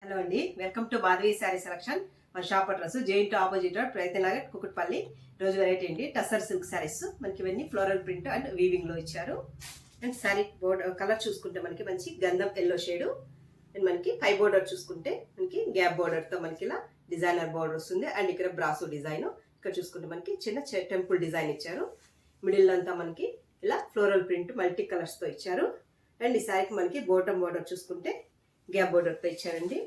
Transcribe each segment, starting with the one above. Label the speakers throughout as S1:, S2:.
S1: Hello అండి, welcome to Madhavi saree selection. మన shop address జైంట్ ఆపోజిట్ రోడ్ ప్రయత్ననగర్ కుకుట్పల్లి. రోజు వెరైటీ అండి టస్సర్ సిల్క్ శారీస్. మనకి ఇవన్నీ ఫ్లోరల్ ప్రింట్ అండ్ వీవింగ్ లో ఇచ్చారు. అండ్ శారీ బోర్డర్ కలర్ చూసుకుంటే మనకి మంచి గంధం ఎల్లో షేడ్. అండ్ మనకి పై బోర్డర్ చూసుకుంటే మనకి గ్యాప్ బోర్డర్ తో మనకి ఇలా డిజైనర్ బోర్డర్ వస్తుంది. అండ్ ఇక్కడ బ్రాసో డిజైన్. ఇక్కడ చూసుకుంటే మనకి చిన్న టెంపుల్ డిజైన్ ఇచ్చారు. మిడిల్ అంతా మనకి ఇలా ఫ్లోరల్ ప్రింట్ మల్టీ కలర్స్ తో ఇచ్చారు. అండ్ ఈ శారీకి మనకి బాటమ్ బోర్డర్ చూసుకుంటే గ్యాప్ బోర్డర్ తో ఇచ్చారండి.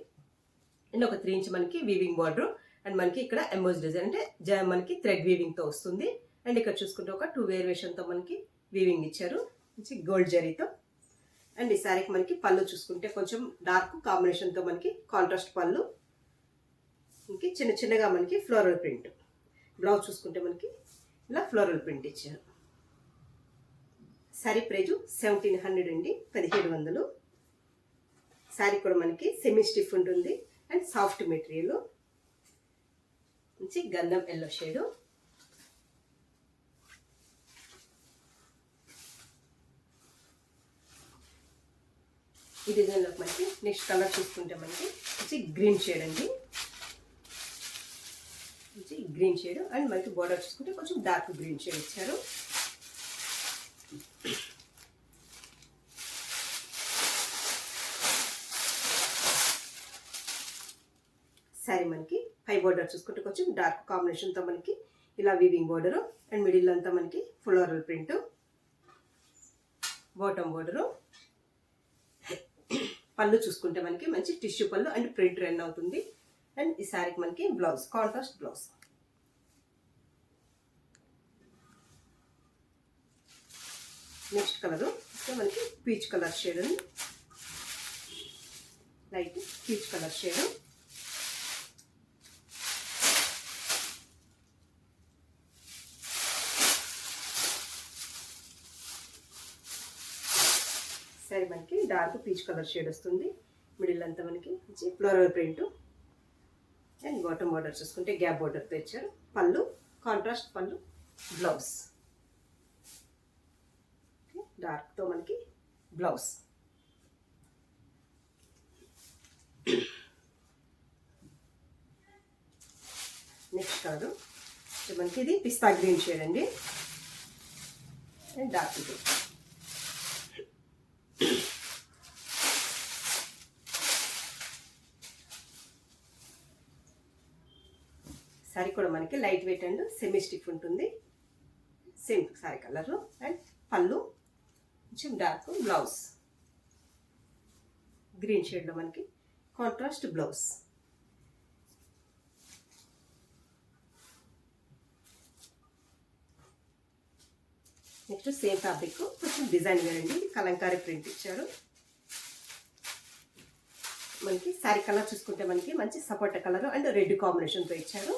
S1: అండ్ ఒక 3 ఇంచ్ మనకి వీవింగ్ బార్డర్. అండ్ మనకి ఇక్కడ ఎంబోస్ డిజైన్ అంటే మనకి థ్రెడ్ వీవింగ్ తో వస్తుంది. అండ్ ఇక్కడ చూసుకుంటే ఒక 2 వేరియేషన్ తో మనకి వీవింగ్ ఇచ్చారు మంచి గోల్డ్ జరీతో. అండ్ ఈ శారీకి మనకి పళ్ళు చూసుకుంటే కొంచెం డార్క్ కాంబినేషన్ తో మనకి కాంట్రాస్ట్ పళ్ళు. మనకి చిన్న చిన్నగా మనకి ఫ్లోరల్ ప్రింట్. బ్లౌజ్ చూసుకుంటే మనకి ఇలా ఫ్లోరల్ ప్రింట్ ఇచ్చారు. శారీ ప్రైజు 1700 అండి, 1700. శారీ కూడా మనకి సెమీ స్టిఫ్ ఉంటుంది అండ్ సాఫ్ట్ మెటీరియల్. మంచి గంధం ఎల్లో షేడు. ఈ డిజైన్లో మనకి నెక్స్ట్ కలర్ చూసుకుంటే మనకి మంచి గ్రీన్ షేడ్ అండి. మంచి గ్రీన్ షేడ్. అండ్ మనకి బోర్డర్ చూసుకుంటే కొంచెం డార్క్ గ్రీన్ షేడ్ ఇచ్చారు. శారీ మనకి పై బోర్డర్ చూసుకుంటే కొంచెం డార్క్ కాంబినేషన్తో మనకి ఇలా వీవింగ్ బోర్డరు. అండ్ మిడిల్ అంతా మనకి ఫ్లోరల్ ప్రింట్. Bottom border. పళ్ళు చూసుకుంటే మనకి మంచి టిష్యూ పళ్ళు అండ్ ప్రింట్ రన్ అవుతుంది. అండ్ ఈ శారీకి మనకి blouse contrast blouse. Next colour మనకి పీచ్ కలర్ షేడ్ అండి. Light peach colour shade. సరే మనకి డార్క్ పీచ్ కలర్ షేడ్ వస్తుంది. మిడిల్ అంతా మనకి మంచి floral print. And bottom border చూసుకుంటే గ్యాప్ బార్డర్తో ఇచ్చారు. పళ్ళు కాంట్రాస్ట్ పళ్ళు. బ్లౌజ్ డార్క్తో మనకి బ్లౌజ్. నెక్స్ట్ కలర్ మనకి ఇది పిస్తా గ్రీన్ షేడ్ అండి. And dark green. శారీ కూడా మనకి light weight and semi stiff ఉంటుంది. Same saree colour. అండ్ పళ్ళు కొంచెం డార్క్. బ్లౌజ్ గ్రీన్ షేడ్లో మనకి contrast blouse. Next same fabric కొంచెం డిజైన్ వేరండి. కలంకారీ ప్రింట్ ఇచ్చారు. మనకి శారీ కలర్ చూసుకుంటే మనకి మంచి సపోటా కలర్ అండ్ రెడ్ కాంబినేషన్తో ఇచ్చారు.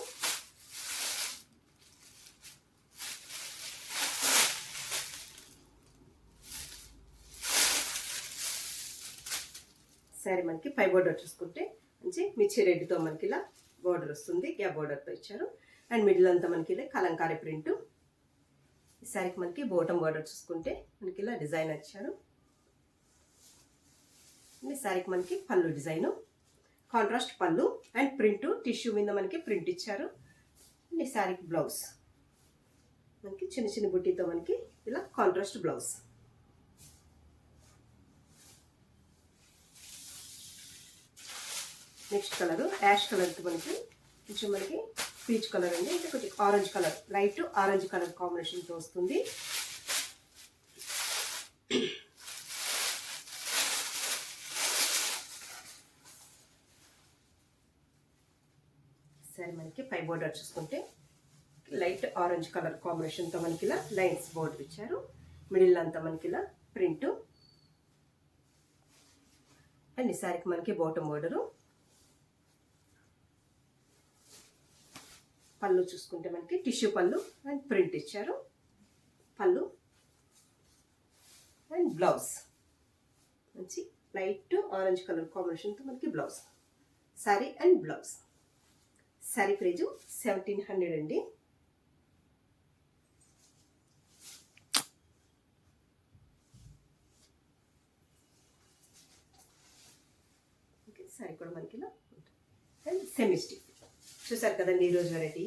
S1: శారీ మనకి పై బోర్డర్ చూసుకుంటే మంచి మిర్చి రెడ్తో మనకి ఇలా బోర్డర్ వస్తుంది. గ్యాప్ బోర్డర్తో ఇచ్చారు. అండ్ మిడిల్ అంతా మనకి ఇలా కలంకారీ ప్రింట్. ఈ శారీకి మనకి బాటమ్ బోర్డర్ చూసుకుంటే మనకి ఇలా డిజైన్ ఇచ్చారు. ఈ శారీకి మనకి పళ్ళు డిజైను కాంట్రాస్ట్ పళ్ళు అండ్ ప్రింట్ టిష్యూ మీద మనకి ప్రింట్ ఇచ్చారు. ఈ శారీకి బ్లౌజ్ మనకి చిన్న చిన్న బుట్టితో మనకి ఇలా contrast blouse. Next colour ash కలర్కి మనకి కొంచెం మనకి పీచ్ కలర్ అండి. అంటే కొంచెం orange colour, light orange colour కాంబినేషన్తో వస్తుంది. సరే మనకి పై బోర్డర్ చూసుకుంటే లైట్ ఆరెంజ్ కలర్ కాంబినేషన్తో మనకి ఇలా లైన్స్ బోర్డర్ ఇచ్చారు. మిడిల్ అంతా మనకి ఇలా ప్రింట్. అండ్ ఈ శారీకి మనకి బాటమ్ బోర్డరు. పళ్ళు చూసుకుంటే మనకి టిష్యూ పళ్ళు అండ్ ప్రింట్ ఇచ్చారు. పళ్ళు అండ్ బ్లౌజ్ మంచి లైట్ ఆరెంజ్ కలర్ కాంబినేషన్తో మనకి blouse. Sari and blouse. Sari price 1700 అండి. శారీ కూడా మనకి ఇలా ఉంటుంది. అండ్ సెమీ స్టిఫ్ చూసారు కదండి ఈరోజు వెరైటీ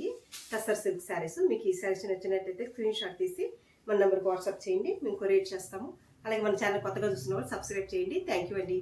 S1: టస్సర్ సిల్క్ శారీస్. మీకు ఈ శారీస్ నచ్చినట్టయితే స్క్రీన్ షాట్ తీసి మన నెంబర్కి వాట్సాప్ చేయండి, మేము కొరియర్ చేస్తాము. అలాగే మన ఛానల్ కొత్తగా చూస్తున్న వాళ్ళు సబ్స్క్రైబ్ చేయండి. థ్యాంక్ యూ అండి.